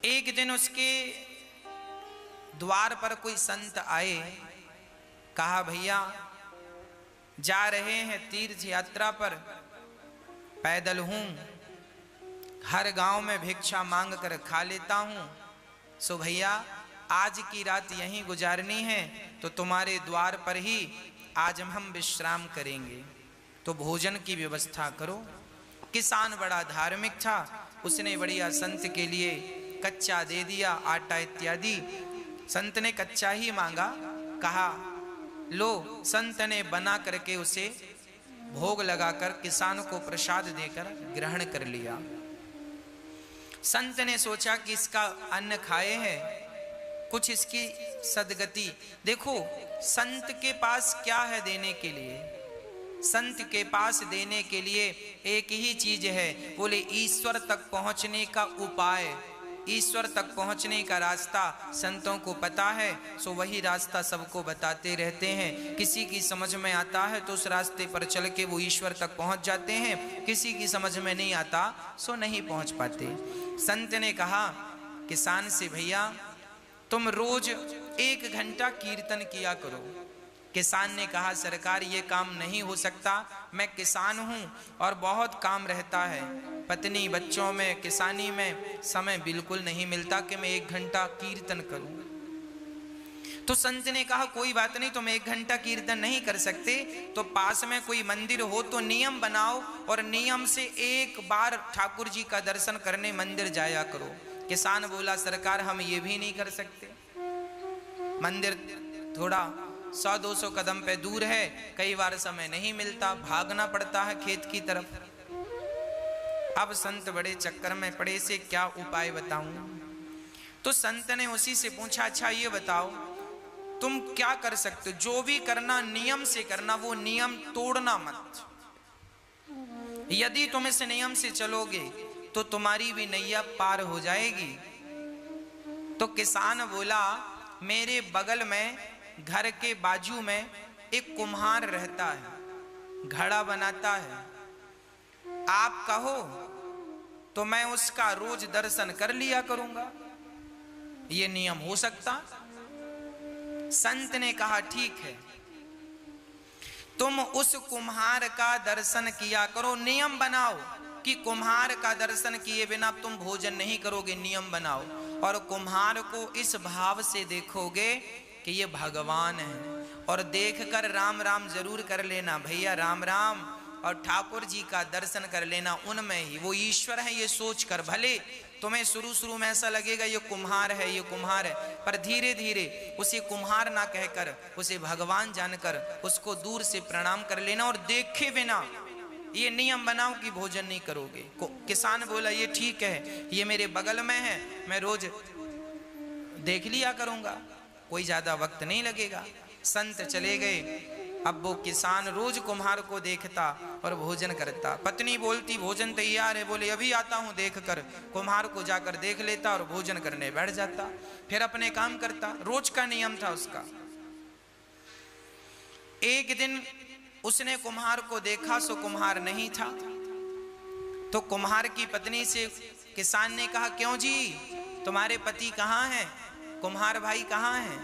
एक दिन उसके द्वार पर कोई संत आए, कहा भैया जा रहे हैं तीर्थ यात्रा पर, पैदल हूं, हर गांव में भिक्षा मांग कर खा लेता हूं, सो भैया आज की रात यहीं गुजारनी है, तो तुम्हारे द्वार पर ही आज हम विश्राम करेंगे, तो भोजन की व्यवस्था करो। किसान बड़ा धार्मिक था, उसने बढ़िया संत के लिए कच्चा दे दिया, आटा इत्यादि। संत ने कच्चा ही मांगा, कहा लो। संत ने बना करके उसे भोग लगाकर किसान को प्रसाद देकर ग्रहण कर लिया। संत ने सोचा कि इसका अन्न खाए हैं, कुछ इसकी सदगति। देखो संत के पास क्या है देने के लिए? संत के पास देने के लिए एक ही चीज है, बोले ईश्वर तक पहुंचने का उपाय, ईश्वर तक पहुंचने का रास्ता संतों को पता है, सो वही रास्ता सबको बताते रहते हैं। किसी की समझ में आता है तो उस रास्ते पर चल के वो ईश्वर तक पहुंच जाते हैं, किसी की समझ में नहीं आता सो नहीं पहुंच पाते। संत ने कहा किसान से, भैया तुम रोज 1 घंटा कीर्तन किया करो। किसान ने कहा सरकार ये काम नहीं हो सकता, मैं किसान हूं और बहुत काम रहता है, पत्नी बच्चों में किसानी में समय बिल्कुल नहीं मिलता कि मैं 1 घंटा कीर्तन करूं। तो संत ने कहा कोई बात नहीं, तुम 1 घंटा कीर्तन नहीं कर सकते तो पास में कोई मंदिर हो तो नियम बनाओ और नियम से 1 बार ठाकुर जी का दर्शन करने मंदिर जाया करो। किसान बोला सरकार हम ये भी नहीं कर सकते, मंदिर थोड़ा 100-200 कदम पे दूर है, कई बार समय नहीं मिलता, भागना पड़ता है खेत की तरफ। अब संत बड़े चक्कर में पड़े, से क्या उपाय बताऊं? तो संत ने उसी से पूछा अच्छा ये बताओ तुम क्या कर सकते हो? जो भी करना नियम से करना, वो नियम तोड़ना मत। यदि तुम इस नियम से चलोगे तो तुम्हारी भी नैया पार हो जाएगी। तो किसान बोला मेरे बगल में घर के बाजू में एक कुम्हार रहता है, घड़ा बनाता है, आप कहो तो मैं उसका रोज दर्शन कर लिया करूंगा, ये नियम हो सकता? संत ने कहा ठीक है, तुम उस कुम्हार का दर्शन किया करो, नियम बनाओ कि कुम्हार का दर्शन किए बिना तुम भोजन नहीं करोगे, नियम बनाओ। और कुम्हार को इस भाव से देखोगे कि ये भगवान है, और देखकर राम राम जरूर कर लेना भैया, राम राम, और ठाकुर जी का दर्शन कर लेना, उनमें ही वो ईश्वर है ये सोच कर। भले तुम्हें शुरू में ऐसा लगेगा ये कुम्हार है, ये कुम्हार है, पर धीरे धीरे उसे कुम्हार ना कहकर उसे भगवान जानकर उसको दूर से प्रणाम कर लेना, और देखे बिना ये नियम बनाओ कि भोजन नहीं करोगे। किसान बोला ये ठीक है, ये मेरे बगल में है, मैं रोज देख लिया करूंगा, कोई ज्यादा वक्त नहीं लगेगा। संत चले गए। अब वो किसान रोज कुम्हार को देखता और भोजन करता। पत्नी बोलती भोजन तैयार है, बोले अभी आता हूं देख कर। कुम्हार को जाकर देख लेता और भोजन करने बैठ जाता, फिर अपने काम करता। रोज का नियम था उसका। एक दिन उसने कुम्हार को देखा, सो कुम्हार नहीं था। तो कुम्हार की पत्नी से किसान ने कहा क्यों जी तुम्हारे पति कहाँ हैं, कुम्हार भाई कहाँ हैं?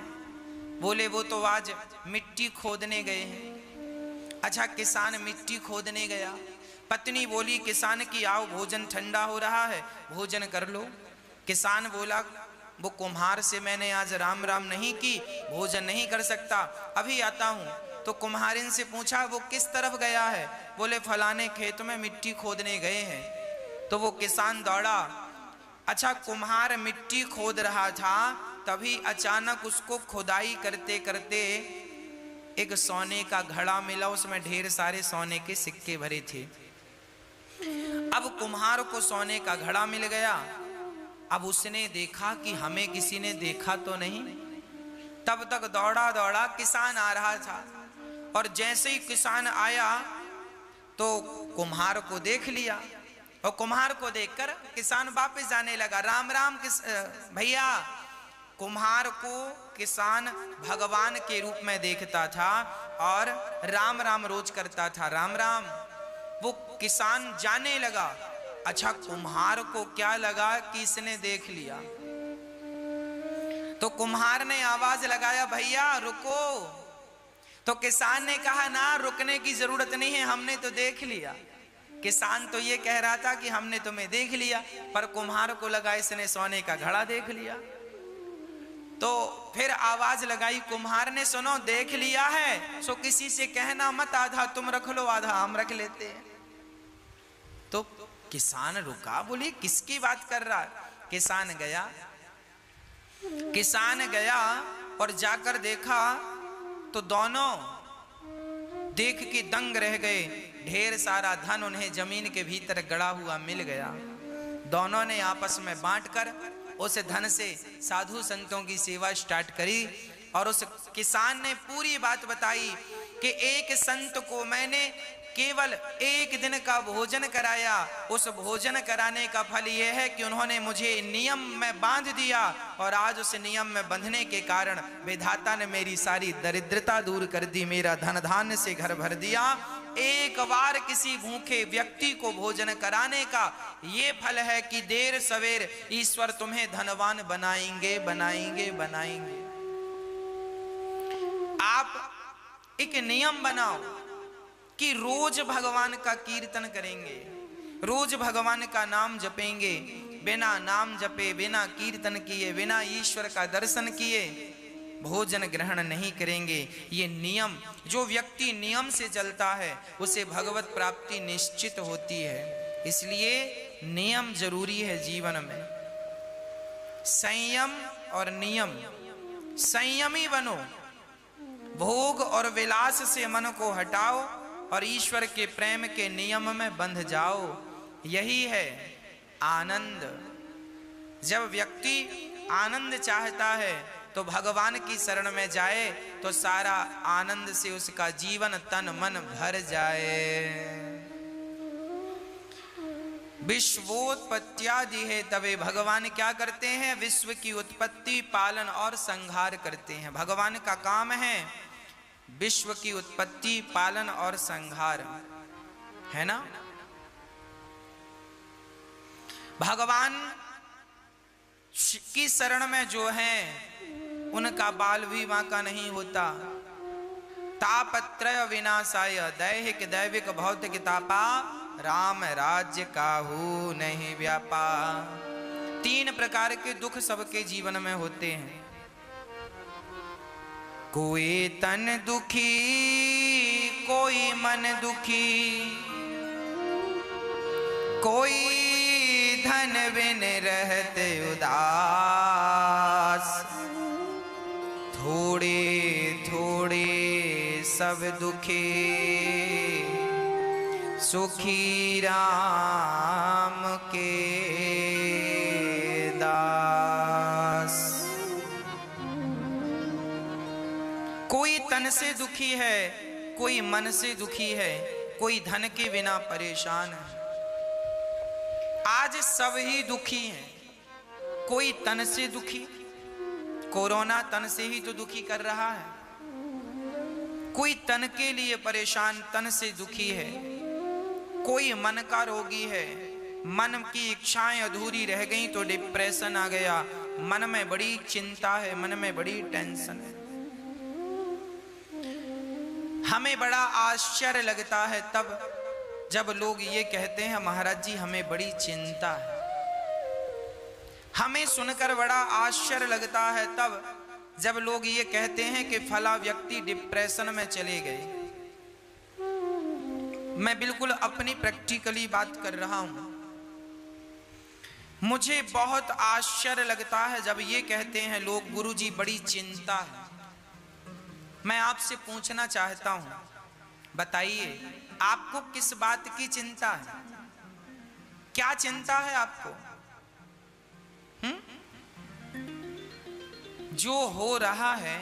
बोले वो तो आज मिट्टी खोदने गए हैं। अच्छा किसान मिट्टी खोदने गया। पत्नी बोली किसान की आओ भोजन ठंडा हो रहा है, भोजन कर लो। किसान बोला वो कुम्हार से मैंने आज राम राम नहीं की, भोजन नहीं कर सकता, अभी आता हूँ। तो कुम्हारिन से पूछा वो किस तरफ गया है? बोले फलाने खेत में मिट्टी खोदने गए हैं। तो वो किसान दौड़ा। अच्छा कुम्हार मिट्टी खोद रहा था, तभी अचानक उसको खुदाई करते करते एक सोने का घड़ा मिला, उसमें ढेर सारे सोने के सिक्के भरे थे। अब कुम्हार को सोने का घड़ा मिल गया। अब उसने देखा कि हमें किसी ने देखा तो नहीं। तब तक दौड़ा दौड़ा किसान आ रहा था, और जैसे ही किसान आया तो कुम्हार को देख लिया, और कुम्हार को देखकर किसान वापस जाने लगा। राम राम भैया। कुम्हार को किसान भगवान के रूप में देखता था और राम राम रोज करता था, राम राम। वो किसान जाने लगा अच्छा, कुम्हार को क्या लगा कि इसने देख लिया, तो कुम्हार ने आवाज लगाया, भैया रुको। तो किसान ने कहा, ना रुकने की जरूरत नहीं है, हमने तो देख लिया। किसान तो ये कह रहा था कि हमने तुम्हें देख लिया, पर कुम्हार को लगा इसने सोने का घड़ा देख लिया। तो फिर आवाज लगाई कुम्हार ने, सुनो देख लिया है सो किसी से कहना मत, आधा तुम रख लो आधा हम रख लेते हैं। तो किसान रुका, बोली किसकी बात कर रहा है। किसान गया और जाकर देखा तो दोनों देख के दंग रह गए। ढेर सारा धन उन्हें जमीन के भीतर गड़ा हुआ मिल गया। दोनों ने आपस में बांटकर उस धन से साधु संतों की सेवा स्टार्ट करी। और उस किसान ने पूरी बात बताई कि एक संत को मैंने केवल एक दिन का भोजन कराया, उस भोजन कराने का फल यह है कि उन्होंने मुझे नियम में बांध दिया, और आज उस नियम में बंधने के कारण विधाता ने मेरी सारी दरिद्रता दूर कर दी, मेरा धन धान्य से घर भर दिया। एक बार किसी भूखे व्यक्ति को भोजन कराने का ये फल है कि देर सवेर ईश्वर तुम्हें धनवान बनाएंगे बनाएंगे बनाएंगे। आप एक नियम बनाओ कि रोज भगवान का कीर्तन करेंगे, रोज भगवान का नाम जपेंगे। बिना नाम जपे, बिना कीर्तन किए, बिना ईश्वर का दर्शन किए भोजन ग्रहण नहीं करेंगे। ये नियम, जो व्यक्ति नियम से चलता है उसे भगवत प्राप्ति निश्चित होती है। इसलिए नियम जरूरी है जीवन में। संयम और नियम, संयमी बनो, भोग और विलास से मन को हटाओ और ईश्वर के प्रेम के नियम में बंध जाओ। यही है आनंद। जब व्यक्ति आनंद चाहता है तो भगवान की शरण में जाए तो सारा आनंद से उसका जीवन तन मन भर जाए। विश्वोत्पत्त्यादि है, तवे भगवान क्या करते हैं, विश्व की उत्पत्ति, पालन और संहार करते हैं। भगवान का काम है विश्व की उत्पत्ति, पालन और संहार, है ना। भगवान की शरण में जो है उनका बाल भी बांका नहीं होता। तापत्रय विनाशाय, दैहिक दैविक भौतिक तापा, राम राज्य काहू नहीं व्यापा। 3 प्रकार के दुख सबके जीवन में होते हैं। कोई तन दुखी, कोई मन दुखी, कोई धन बिन रहते उदास। थोड़े थोड़े सब दुखी, सुखी राम के दास। कोई तन से दुखी है, कोई मन से दुखी है, कोई धन के बिना परेशान है। आज सब ही दुखी हैं। कोई तन से दुखी, कोरोना तन से ही तो दुखी कर रहा है। कोई तन के लिए परेशान, तन से दुखी है। कोई मन का रोगी है, मन की इच्छाएं अधूरी रह गई तो डिप्रेशन आ गया, मन में बड़ी चिंता है, मन में बड़ी टेंशन है। हमें बड़ा आश्चर्य लगता है तब जब लोग ये कहते हैं महाराज जी हमें बड़ी चिंता है। हमें सुनकर बड़ा आश्चर्य लगता है तब जब लोग ये कहते हैं कि फला व्यक्ति डिप्रेशन में चले गए। मैं बिल्कुल अपनी प्रैक्टिकली बात कर रहा हूं। मुझे बहुत आश्चर्य लगता है जब ये कहते हैं लोग गुरुजी बड़ी चिंता है। मैं आपसे पूछना चाहता हूं, बताइए आपको किस बात की चिंता है? क्या चिंता है आपको? जो हो रहा है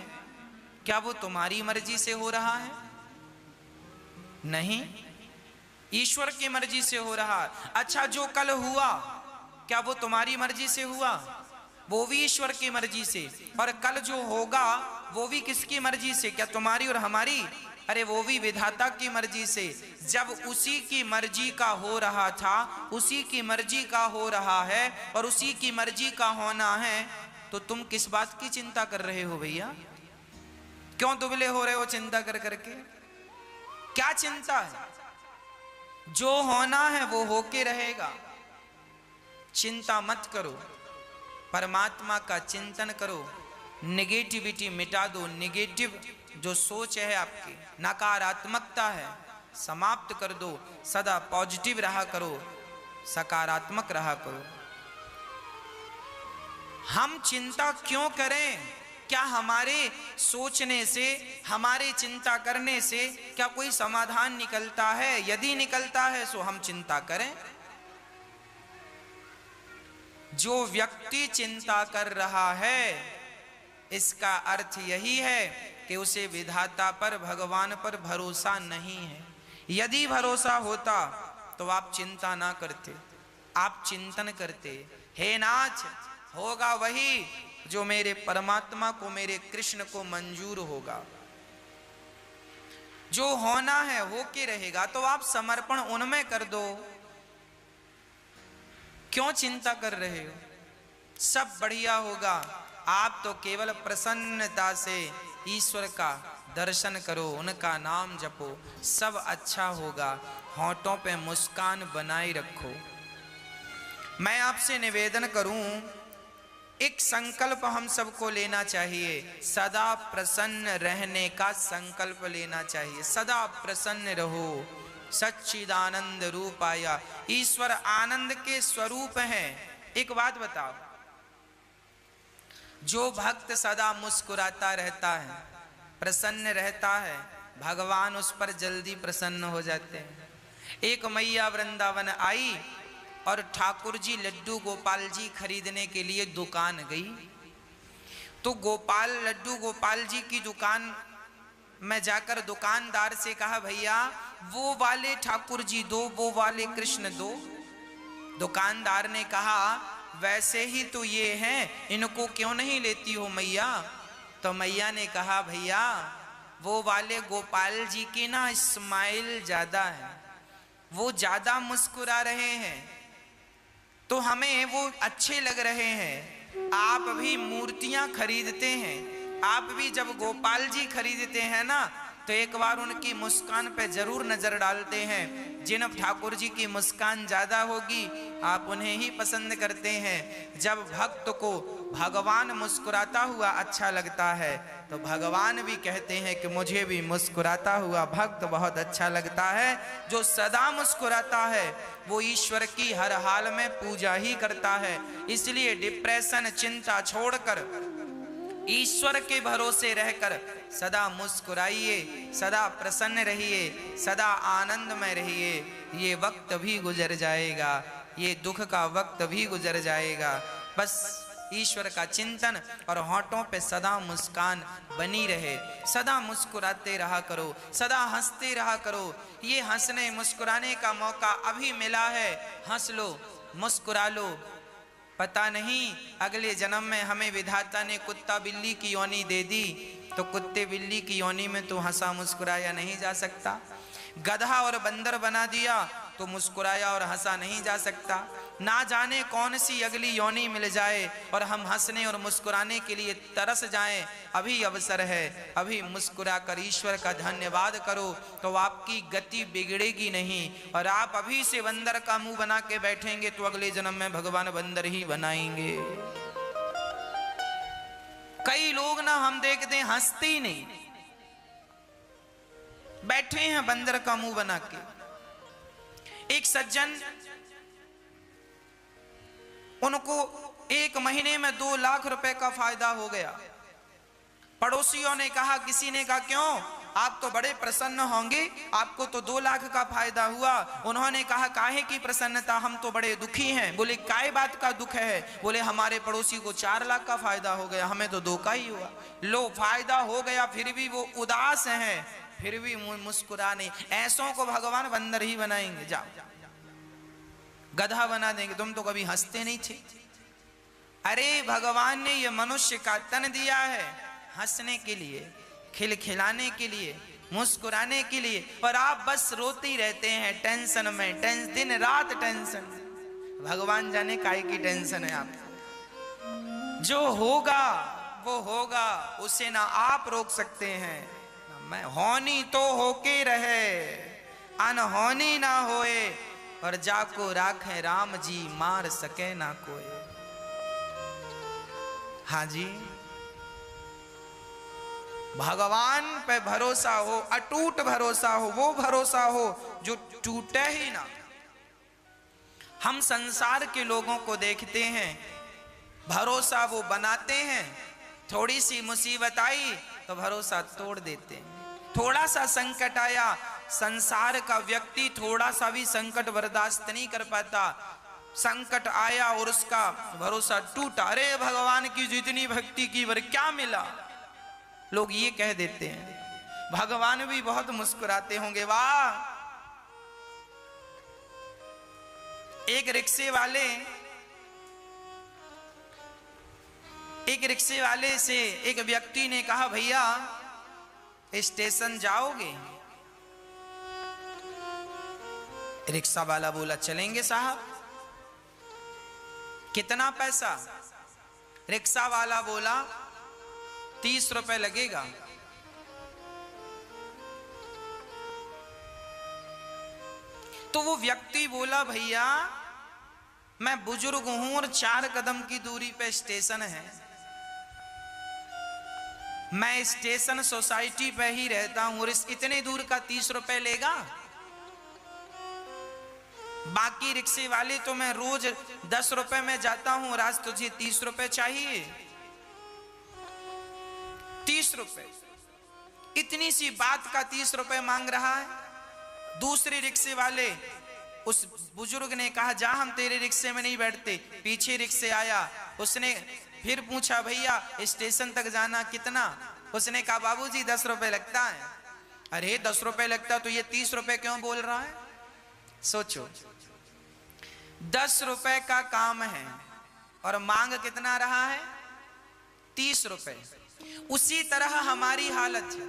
क्या वो तुम्हारी मर्जी से हो रहा है? नहीं, ईश्वर की मर्जी से हो रहा है। अच्छा, जो कल हुआ क्या वो तुम्हारी मर्जी से हुआ? वो भी ईश्वर की मर्जी से। और कल जो होगा वो भी किसकी मर्जी से? क्या तुम्हारी और हमारी? अरे वो भी विधाता की मर्जी से। जब उसी की मर्जी का हो रहा था, उसी की मर्जी का हो रहा है और उसी की मर्जी का होना है, तो तुम किस बात की चिंता कर रहे हो भैया? क्यों दुबले हो रहे हो चिंता कर करके? क्या चिंता है? जो होना है वो होके रहेगा। चिंता मत करो, परमात्मा का चिंतन करो, नेगेटिविटी मिटा दो। नेगेटिव जो सोच है आपकी, नकारात्मकता है, समाप्त कर दो। सदा पॉजिटिव रहा करो, सकारात्मक रहा करो। हम चिंता क्यों करें? क्या हमारे सोचने से, हमारे चिंता करने से क्या कोई समाधान निकलता है? यदि निकलता है तो हम चिंता करें। जो व्यक्ति चिंता कर रहा है, इसका अर्थ यही है कि उसे विधाता पर, भगवान पर भरोसा नहीं है। यदि भरोसा होता तो आप चिंता ना करते, आप चिंतन करते, हे नाथ, होगा वही जो मेरे परमात्मा को, मेरे कृष्ण को मंजूर होगा। जो होना है होके रहेगा, तो आप समर्पण उनमें कर दो। क्यों चिंता कर रहे हो? सब बढ़िया होगा। आप तो केवल प्रसन्नता से ईश्वर का दर्शन करो, उनका नाम जपो, सब अच्छा होगा। होठों पे मुस्कान बनाए रखो। मैं आपसे निवेदन करूं, एक संकल्प हम सबको लेना चाहिए। सदा प्रसन्न रहने का संकल्प लेना चाहिए। सदा प्रसन्न रहो। सच्चिदानंद रूपाया, ईश्वर आनंद के स्वरूप हैं। एक बात बताओ, जो भक्त सदा मुस्कुराता रहता है, प्रसन्न रहता है, भगवान उस पर जल्दी प्रसन्न हो जाते हैं। एक मैया वृंदावन आई और ठाकुर जी लड्डू गोपाल जी खरीदने के लिए दुकान गई। तो लड्डू गोपाल जी की दुकान में जाकर दुकानदार से कहा, भैया वो वाले ठाकुर जी दो, वो वाले कृष्ण दो। दुकानदार ने कहा, वैसे ही तो ये हैं, इनको क्यों नहीं लेती हो मैया? तो मैया ने कहा, भैया वो वाले गोपाल जी की ना स्माइल ज्यादा है, वो ज्यादा मुस्कुरा रहे हैं, तो हमें वो अच्छे लग रहे हैं। आप भी मूर्तियां खरीदते हैं, आप भी जब गोपाल जी खरीदते हैं ना, तो एक बार उनकी मुस्कान पे जरूर नजर डालते हैं। जिन ठाकुर जी की मुस्कान ज्यादा होगी, आप उन्हें ही पसंद करते हैं। जब भक्त को भगवान मुस्कुराता हुआ अच्छा लगता है, तो भगवान भी कहते हैं कि मुझे भी मुस्कुराता हुआ भक्त बहुत अच्छा लगता है। जो सदा मुस्कुराता है वो ईश्वर की हर हाल में पूजा ही करता है। इसलिए डिप्रेशन, चिंता छोड़कर ईश्वर के भरोसे रहकर सदा मुस्कुराइए, सदा प्रसन्न रहिए, सदा आनंद में रहिए। ये वक्त भी गुजर जाएगा, ये दुख का वक्त भी गुजर जाएगा। बस ईश्वर का चिंतन और होठों पे सदा मुस्कान बनी रहे। सदा मुस्कुराते रहा करो, सदा हंसते रहा करो। ये हंसने मुस्कुराने का मौका अभी मिला है, हंस लो, मुस्कुरा लो। पता नहीं अगले जन्म में हमें विधाता ने कुत्ता बिल्ली की योनि दे दी, तो कुत्ते बिल्ली की योनि में तो हंसा मुस्कुराया नहीं जा सकता। गधा और बंदर बना दिया तो मुस्कुराया और हंसा नहीं जा सकता। ना जाने कौन सी अगली योनि मिल जाए और हम हंसने और मुस्कुराने के लिए तरस जाएं। अभी अवसर है, अभी मुस्कुरा कर ईश्वर का धन्यवाद करो, तो आपकी गति बिगड़ेगी नहीं। और आप अभी से बंदर का मुंह बना के बैठेंगे तो अगले जन्म में भगवान बंदर ही बनाएंगे। कई लोग ना हम देखते हैं हंसते ही नहीं, बैठे हैं बंदर का मुंह बना के। एक सज्जन, उनको 1 महीने में 2 लाख रुपए का फायदा हो गया। पड़ोसियों ने कहा, किसी ने कहा क्यों, आप तो बड़े प्रसन्न होंगे, आपको तो 2 लाख का फायदा हुआ। उन्होंने कहा, काहे की प्रसन्नता, हम तो बड़े दुखी हैं। बोले, काय बात का दुख है? बोले, हमारे पड़ोसी को 4 लाख का फायदा हो गया, हमें तो 2 का ही हुआ। लो, फायदा हो गया फिर भी वो उदास हैं, फिर भी मुस्कुरा नहीं। ऐसों को भगवान बंदर ही बनाएंगे। जाओ, गधा बना देंगे। तुम तो कभी हंसते नहीं थे। अरे भगवान ने ये मनुष्य का तन दिया है हंसने के लिए, खिलखिलाने के लिए, मुस्कुराने के लिए, और आप बस रोते ही रहते हैं टेंशन में, दिन रात टेंशन। भगवान जाने काहे की टेंशन है आपको। जो होगा वो होगा, उसे ना आप रोक सकते हैं ना मैं। होनी तो होके रहे, अनहोनी ना होए, और जाको राखे राम जी, मार सके ना कोई। हाँ जी, भगवान पे भरोसा हो, अटूट भरोसा हो, वो भरोसा हो जो टूटे ही ना। हम संसार के लोगों को देखते हैं, भरोसा वो बनाते हैं, थोड़ी सी मुसीबत आई तो भरोसा तोड़ देते हैं। थोड़ा सा संकट आया, संसार का व्यक्ति थोड़ा सा भी संकट बर्दाश्त नहीं कर पाता। संकट आया और उसका भरोसा टूटा, अरे भगवान की जितनी भक्ति की वर क्या मिला, लोग ये कह देते हैं। भगवान भी बहुत मुस्कुराते होंगे। वाह, एक रिक्शे वाले से एक व्यक्ति ने कहा, भैया स्टेशन जाओगे? रिक्शा वाला बोला, चलेंगे साहब। कितना पैसा? रिक्शा वाला बोला, 30 रुपए लगेगा। तो वो व्यक्ति बोला, भैया मैं बुजुर्ग हूं और 4 कदम की दूरी पे स्टेशन है, मैं स्टेशन सोसाइटी पे ही रहता हूं और इस इतने दूर का 30 रुपए लेगा? बाकी रिक्शे वाले तो मैं रोज 10 रुपए में जाता हूं और आज तुझे 30 रुपए चाहिए? 30 रुपए, इतनी सी बात का 30 रुपए मांग रहा है। दूसरे रिक्शे वाले, उस बुजुर्ग ने कहा, जा हम तेरे रिक्शे में नहीं बैठते। पीछे रिक्शे आया, उसने फिर पूछा, भैया स्टेशन तक जाना कितना? उसने कहा, बाबूजी 10 रुपए लगता है। अरे 10 रुपए लगता तो ये 30 रुपए क्यों बोल रहा है? सोचो, 10 रुपए का काम है और मांग कितना रहा है? 30 रुपए। उसी तरह हमारी हालत है।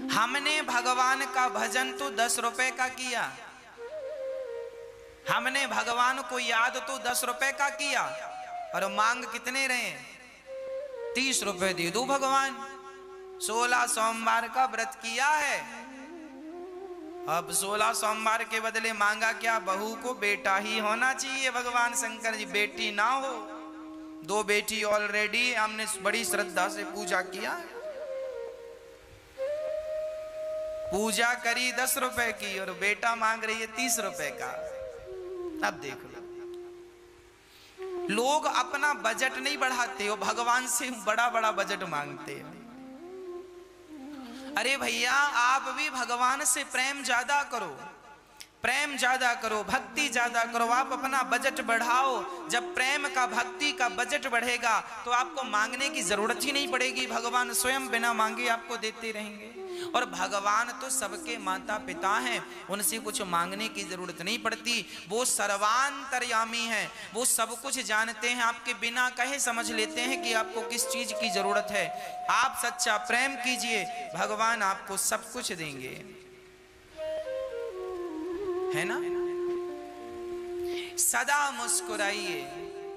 हमने भगवान का भजन तो 10 रुपए का किया, हमने भगवान को याद तो 10 रुपए का किया, और मांग कितने रहे? 30 रुपए दे दो भगवान। 16 सोमवार का व्रत किया है, अब 16 सोमवार के बदले मांगा क्या? बहू को बेटा ही होना चाहिए। भगवान शंकर जी बेटी ना हो। 2 बेटी ऑलरेडी हमने बड़ी श्रद्धा से पूजा किया, पूजा करी 10 रुपए की, और बेटा मांग रही है 30 रुपए का। अब देख लो, लोग अपना बजट नहीं बढ़ाते हो, भगवान से बड़ा बड़ा बजट मांगते हैं। अरे भैया, आप भी भगवान से प्रेम ज्यादा करो, प्रेम ज्यादा करो, भक्ति ज्यादा करो। आप अपना बजट बढ़ाओ। जब प्रेम का, भक्ति का बजट बढ़ेगा तो आपको मांगने की जरूरत ही नहीं पड़ेगी। भगवान स्वयं बिना मांगे आपको देते रहेंगे। और भगवान तो सबके माता पिता हैं, उनसे कुछ मांगने की जरूरत नहीं पड़ती। वो सर्वांतर्यामी हैं, वो सब कुछ जानते हैं। आपके बिना कहे समझ लेते हैं कि आपको किस चीज की जरूरत है। आप सच्चा प्रेम कीजिए, भगवान आपको सब कुछ देंगे, है ना। सदा मुस्कुराइए,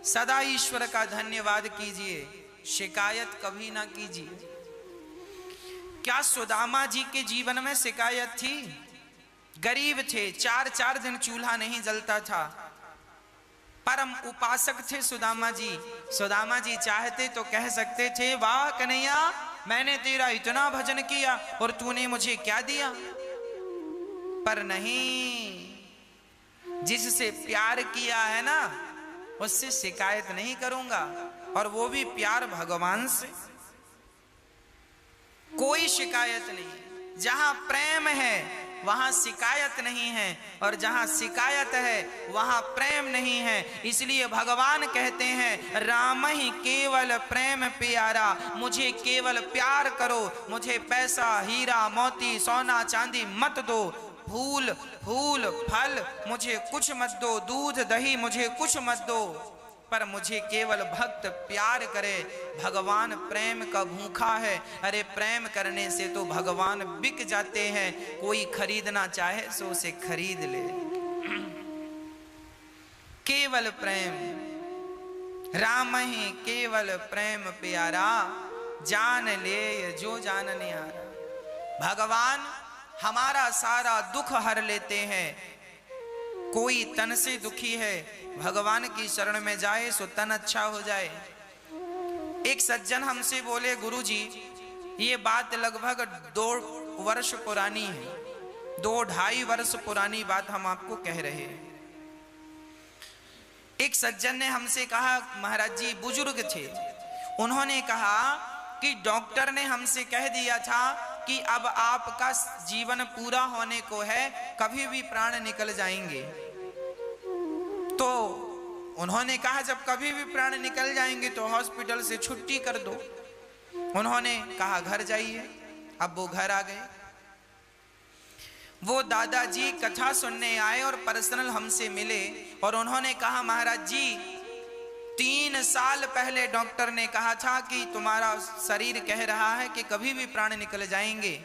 सदा ईश्वर का धन्यवाद कीजिए, शिकायत कभी ना कीजिए। क्या सुदामा जी के जीवन में शिकायत थी? गरीब थे, 4 दिन चूल्हा नहीं जलता था, परम उपासक थे सुदामा जी। सुदामा जी चाहते तो कह सकते थे, वाह कन्हैया, मैंने तेरा इतना भजन किया और तूने मुझे क्या दिया? पर नहीं, जिससे प्यार किया है ना, उससे शिकायत नहीं करूंगा, और वो भी प्यार भगवान से। कोई शिकायत नहीं। जहां प्रेम है वहां शिकायत नहीं है, और जहां शिकायत है वहां प्रेम नहीं है। इसलिए भगवान कहते हैं, राम ही केवल प्रेम प्यारा, मुझे केवल प्यार करो, मुझे पैसा हीरा मोती सोना चांदी मत दो, फूल फल मुझे कुछ मत दो, दूध दही मुझे कुछ मत दो। पर मुझे केवल भक्त प्यार करे। भगवान प्रेम का भूखा है। अरे प्रेम करने से तो भगवान बिक जाते हैं। कोई खरीदना चाहे सो उसे खरीद ले। केवल प्रेम, राम ही केवल प्रेम प्यारा, जान ले जो जान निहारा। भगवान हमारा सारा दुख हर लेते हैं। कोई तन से दुखी है, भगवान की शरण में जाए सो तन अच्छा हो जाए। एक सज्जन हमसे बोले, गुरुजी ये बात लगभग 2 वर्ष पुरानी है, 2-2.5 वर्ष पुरानी बात हम आपको कह रहे हैं। एक सज्जन ने हमसे कहा, महाराज जी बुजुर्ग थे, उन्होंने कहा कि डॉक्टर ने हमसे कह दिया था कि अब आपका जीवन पूरा होने को है, कभी भी प्राण निकल जाएंगे। तो उन्होंने कहा जब कभी भी प्राण निकल जाएंगे तो हॉस्पिटल से छुट्टी कर दो। उन्होंने कहा घर जाइए। अब वो घर आ गए। वो दादाजी कथा सुनने आए और पर्सनल हमसे मिले और उन्होंने कहा, महाराज जी 3 साल पहले डॉक्टर ने कहा था कि तुम्हारा शरीर कह रहा है कि कभी भी प्राण निकल जाएंगे,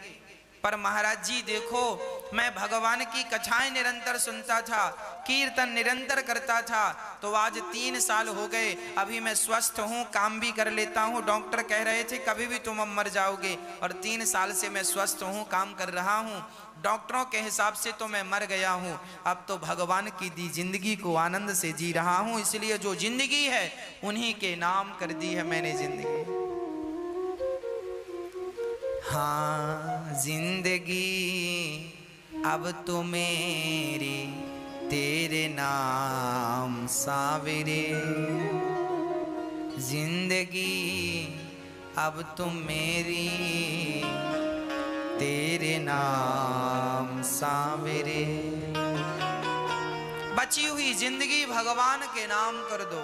पर महाराज जी देखो मैं भगवान की कथाएं निरंतर सुनता था, कीर्तन निरंतर करता था, तो आज 3 साल हो गए, अभी मैं स्वस्थ हूँ, काम भी कर लेता हूँ। डॉक्टर कह रहे थे कभी भी तुम मर जाओगे और 3 साल से मैं स्वस्थ हूँ, काम कर रहा हूँ। डॉक्टरों के हिसाब से तो मैं मर गया हूँ, अब तो भगवान की दी जिंदगी को आनंद से जी रहा हूँ, इसलिए जो जिंदगी है उन्हीं के नाम कर दी है मैंने जिंदगी। हाँ जिंदगी अब तो मेरी तेरे नाम सावरे, जिंदगी अब तो मेरी तेरे नाम सावरे। बची हुई जिंदगी भगवान के नाम कर दो।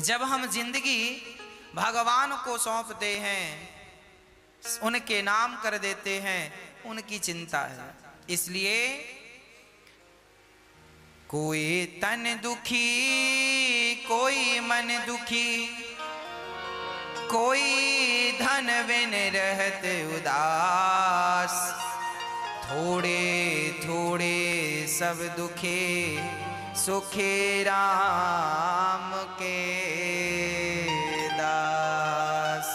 जब हम जिंदगी भगवान को सौंपते हैं, उनके नाम कर देते हैं, उनकी चिंता है। इसलिए कोई तन दुखी, कोई मन दुखी, कोई धन बिन रहत उदास, थोड़े थोड़े सब दुखे, सुखे राम के दास।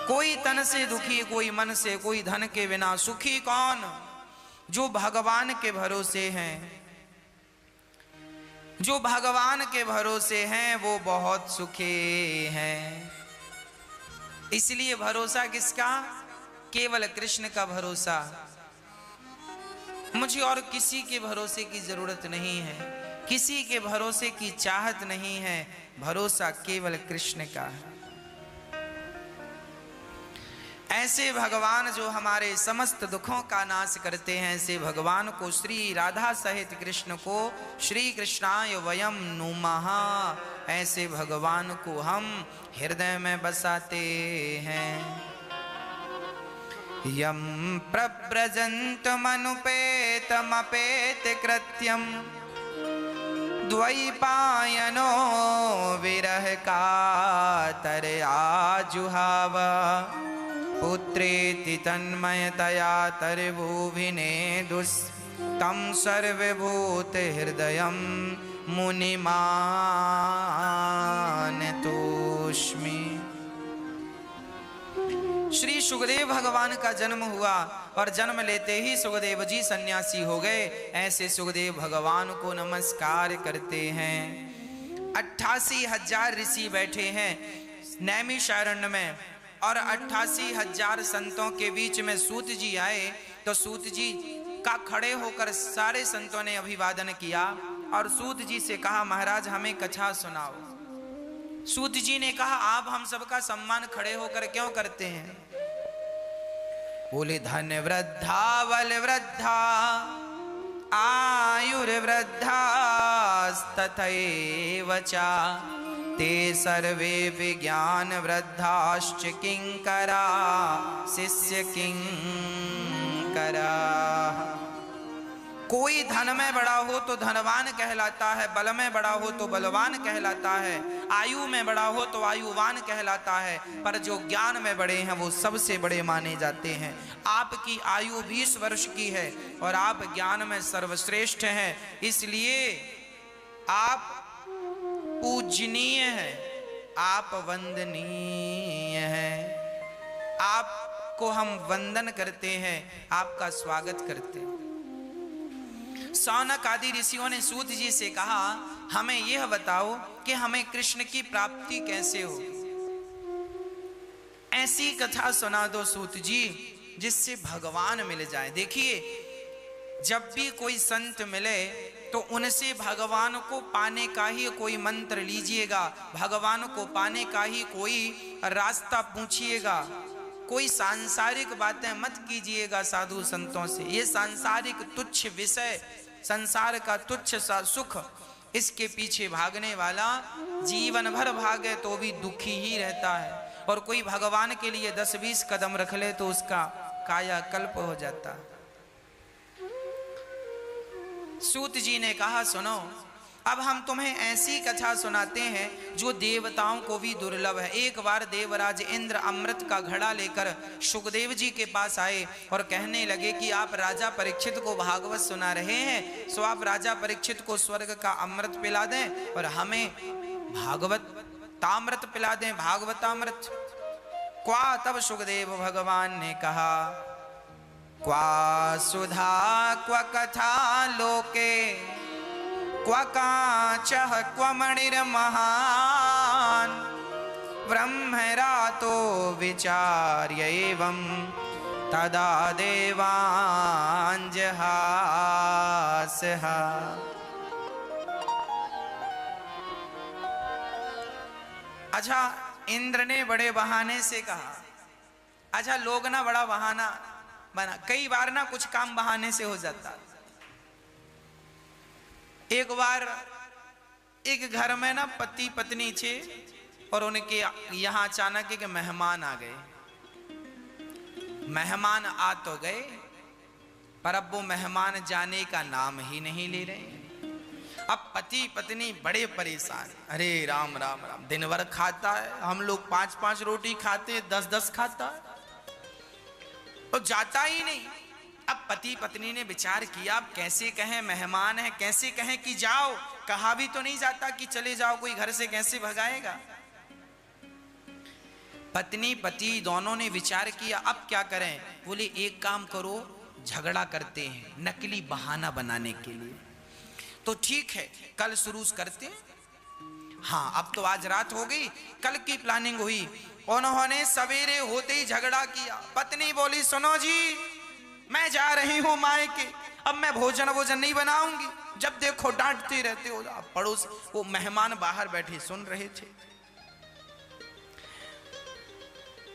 कोई तन से दुखी, कोई मन से, कोई धन के बिना। सुखी कौन? जो भगवान के भरोसे हैं। जो भगवान के भरोसे हैं वो बहुत सुखी हैं। इसलिए भरोसा किसका? केवल कृष्ण का भरोसा। मुझे और किसी के भरोसे की जरूरत नहीं है, किसी के भरोसे की चाहत नहीं है, भरोसा केवल कृष्ण का है। ऐसे भगवान जो हमारे समस्त दुखों का नाश करते हैं, ऐसे भगवान को, श्री राधा सहित कृष्ण को श्री कृष्णाय वयम नुमः, ऐसे भगवान को हम हृदय में बसाते हैं। यम प्रव्रजन्तमनुपेतमपेत कृत्यम, द्वैपायनो विरह कातर आजुहाव, पुत्रेति तन्मयतया तर्भुभिने दुस्तं सर्वभूत हृदयं मुनिमान तोष्मि। श्री सुखदेव भगवान का जन्म हुआ और जन्म लेते ही सुखदेव जी सन्यासी हो गए। ऐसे सुखदेव भगवान को नमस्कार करते हैं। 88,000 ऋषि बैठे हैं नैमिषारण्य में और 88,000 संतों के बीच में सूत जी आए तो सूत जी का खड़े होकर सारे संतों ने अभिवादन किया और सूत जी से कहा, महाराज हमें कथा सुनाओ। सूत जी ने कहा, आप हम सबका सम्मान खड़े होकर क्यों करते हैं? बोले, धन वृद्धा बल वृद्धा आयुर्वृद्धा तथैव च ते सर्वे विज्ञान वृद्धाश्च किंकरा शिष्य किंकरा। कोई धन में बड़ा हो तो धनवान कहलाता है, बल में बड़ा हो तो बलवान कहलाता है, आयु में बड़ा हो तो आयुवान कहलाता है, पर जो ज्ञान में बड़े हैं वो सबसे बड़े माने जाते हैं। आपकी आयु 20 वर्ष की है और आप ज्ञान में सर्वश्रेष्ठ हैं, इसलिए आप पूजनीय है, आप वंदनीय है। आपको हम वंदन करते हैं, आपका स्वागत करते हैं। सौनक आदि ऋषियों ने सूत जी से कहा, हमें यह बताओ कि हमें कृष्ण की प्राप्ति कैसे हो। ऐसी कथा सुना दो सूत जी जिससे भगवान मिल जाए। देखिए, जब भी कोई संत मिले तो उनसे भगवान को पाने का ही कोई मंत्र लीजिएगा, भगवान को पाने का ही कोई रास्ता पूछिएगा। कोई सांसारिक बातें मत कीजिएगा साधु संतों से। ये सांसारिक तुच्छ विषय, संसार का तुच्छ सा सुख, इसके पीछे भागने वाला जीवन भर भागे तो भी दुखी ही रहता है, और कोई भगवान के लिए 10-20 कदम रख ले तो उसका कायाकल्प हो जाता है। सूत जी ने कहा, सुनो, अब हम तुम्हें ऐसी कथा सुनाते हैं जो देवताओं को भी दुर्लभ है। एक बार देवराज इंद्र अमृत का घड़ा लेकर सुखदेव जी के पास आए और कहने लगे कि आप राजा परीक्षित को भागवत सुना रहे हैं, सो आप राजा परीक्षित को स्वर्ग का अमृत पिला दें और हमें भागवत तामृत पिला दें, भागवतामृत। क्वा, तब सुखदेव भगवान ने कहा, क्वा सुधा क्वा कथा लोके क्वा काचः क्वा मणिर्महान् ब्रह्मरातो विचार्य एवं तदा देवाञ्जहासः। अच्छा, इंद्र ने बड़े बहाने से कहा। अच्छा, लोग ना बड़ा बहाना बना, कई बार ना कुछ काम बहाने से हो जाता। एक बार एक घर में ना पति पत्नी थे और उनके यहाँ अचानक एक मेहमान आ गए। मेहमान आ तो गए, पर अब वो मेहमान जाने का नाम ही नहीं ले रहे। अब पति पत्नी बड़े परेशान। अरे राम राम राम, दिन भर खाता है, हम लोग 5-5 रोटी खाते हैं, 10-10 खाता है, तो जाता ही नहीं। अब पति पत्नी ने विचार किया, अब कैसे कहें, मेहमान है, कैसे कहें कि जाओ, कहा भी तो नहीं जाता कि चले जाओ, कोई घर से कैसे भगाएगा। पत्नी पति दोनों ने विचार किया, अब क्या करें। बोले एक काम करो, झगड़ा करते हैं नकली बहाना बनाने के लिए। तो ठीक है, कल शुरू करते हैं। हाँ, अब तो आज रात हो गई, कल की प्लानिंग हुई। उन्होंने सवेरे होते ही झगड़ा किया। पत्नी बोली, सुनो जी, मैं जा रही हूं मायके, अब मैं भोजन नहीं बनाऊंगी, जब देखो डांटते रहते हो। पड़ोस वो मेहमान बाहर बैठे सुन रहे थे।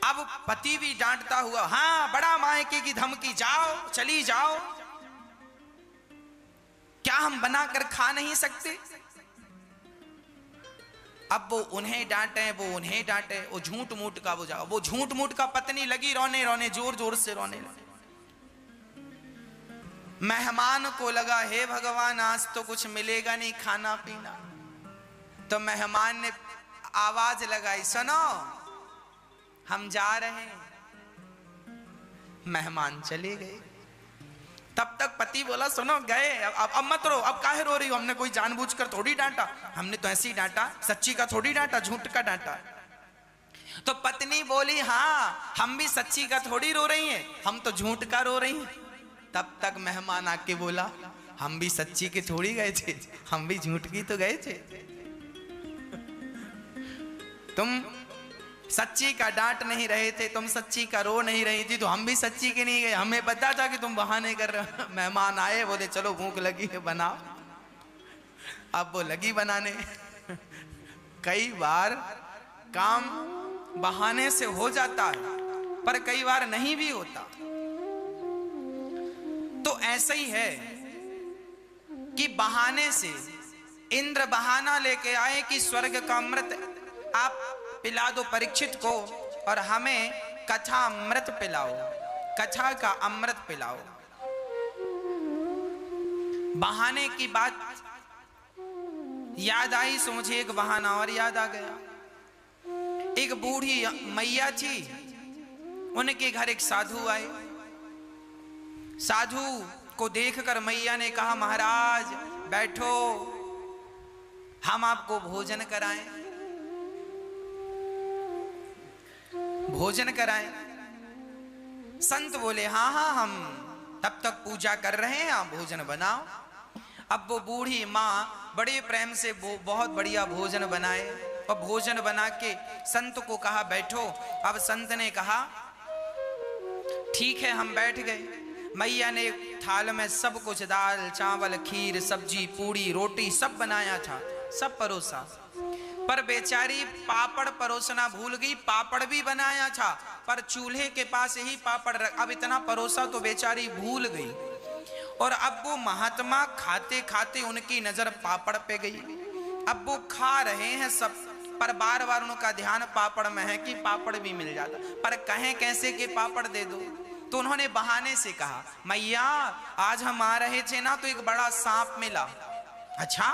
अब पति भी डांटता हुआ, हाँ बड़ा मायके की धमकी, जाओ चली जाओ, क्या हम बनाकर खा नहीं सकते। अब वो उन्हें डांटे, वो उन्हें डांटे, वो झूठ मूठ का वो झूठ मूठ का पत्नी लगी रोने, जोर जोर से रोने लगी। मेहमान को लगा, हे भगवान, आज तो कुछ मिलेगा नहीं खाना पीना। तो मेहमान ने आवाज लगाई, सुनो हम जा रहे हैं। मेहमान चले गए। तब तक पति बोला, सुनो गए, अब मत रो, अब काहे रो रही हो, हमने कोई जानबूझकर थोड़ी डांटा, हमने तो ऐसे ही डांटा, सच्ची का थोड़ी डांटा, झूठ का डांटा। तो पत्नी बोली, हाँ हम भी सच्ची का थोड़ी रो रही हैं, हम तो झूठ का रो रही हैं। तब तक मेहमान आके बोला, हम भी सच्ची के थोड़ी गए थे, हम भी झूठ की तो गए थे। तुम सच्ची का डांट नहीं रहे थे, तुम सच्ची का रो नहीं रही थी, तो हम भी सच्ची के नहीं गए, हमें पता था कि तुम बहाने कर रहे हो। मेहमान आए, बोले चलो भूख लगी है बनाओ। अब वो लगी बनाने। कई बार काम बहाने से हो जाता है, पर कई बार नहीं भी होता। तो ऐसा ही है कि बहाने से इंद्र बहाना लेके आए कि स्वर्ग का अमृत आप पिला दो परीक्षित को और हमें कथा अमृत पिलाओ, कथा का अमृत पिलाओ। बहाने की बात याद आई, सो मुझे एक बहाना और याद आ गया। एक बूढ़ी मैया थी, उनके घर एक साधु आए। साधु को देखकर मैया ने कहा, महाराज बैठो, हम आपको भोजन कराएं। भोजन कराएं। संत बोले, हाँ हाँ, हम तब तक पूजा कर रहे हैं, आप भोजन बनाओ। अब वो बूढ़ी माँ बड़े प्रेम से वो बहुत बढ़िया भोजन बनाए और भोजन बना के संत को कहा बैठो। अब संत ने कहा ठीक है, हम बैठ गए। मैया ने थाल में सब कुछ, दाल चावल खीर सब्जी पूड़ी रोटी सब बनाया था, सब परोसा। पर बेचारी पापड़ परोसना भूल गई। पापड़ भी बनाया था पर चूल्हे के पास ही पापड़ अब इतना परोसा तो बेचारी भूल गई। और अब वो महात्मा खाते खाते उनकी नजर पापड़ पे गई। अब वो खा रहे हैं सब, पर बार बार उनका ध्यान पापड़ में है कि पापड़ भी मिल जाता, पर कहें कैसे कि पापड़ दे दो। तो उन्होंने बहाने से कहा, मैया आज हम आ रहे थे ना तो एक बड़ा सांप मिला। अच्छा,